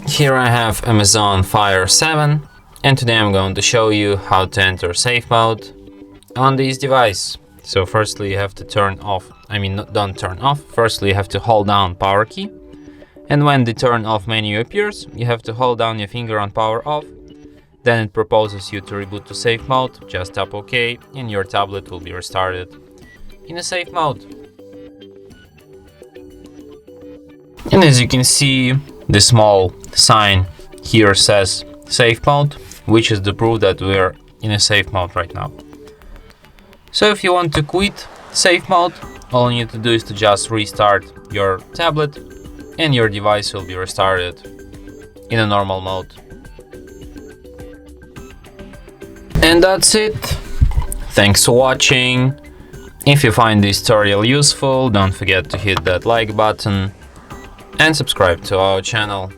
Here I have Amazon Fire 7, and today I'm going to show you how to enter safe mode on this device. So firstly you have to don't turn off. Firstly you have to hold down power key, and when the turn off menu appears, you have to hold down your finger on power off. Then it proposes you to reboot to safe mode. Just tap OK and your tablet will be restarted in a safe mode. And as you can see, the small sign here says safe mode, which is the proof that we're in a safe mode right now. So if you want to quit safe mode, all you need to do is to just restart your tablet and your device will be restarted in a normal mode. And that's it. Thanks for watching. If you find this tutorial useful, don't forget to hit that like button and subscribe to our channel.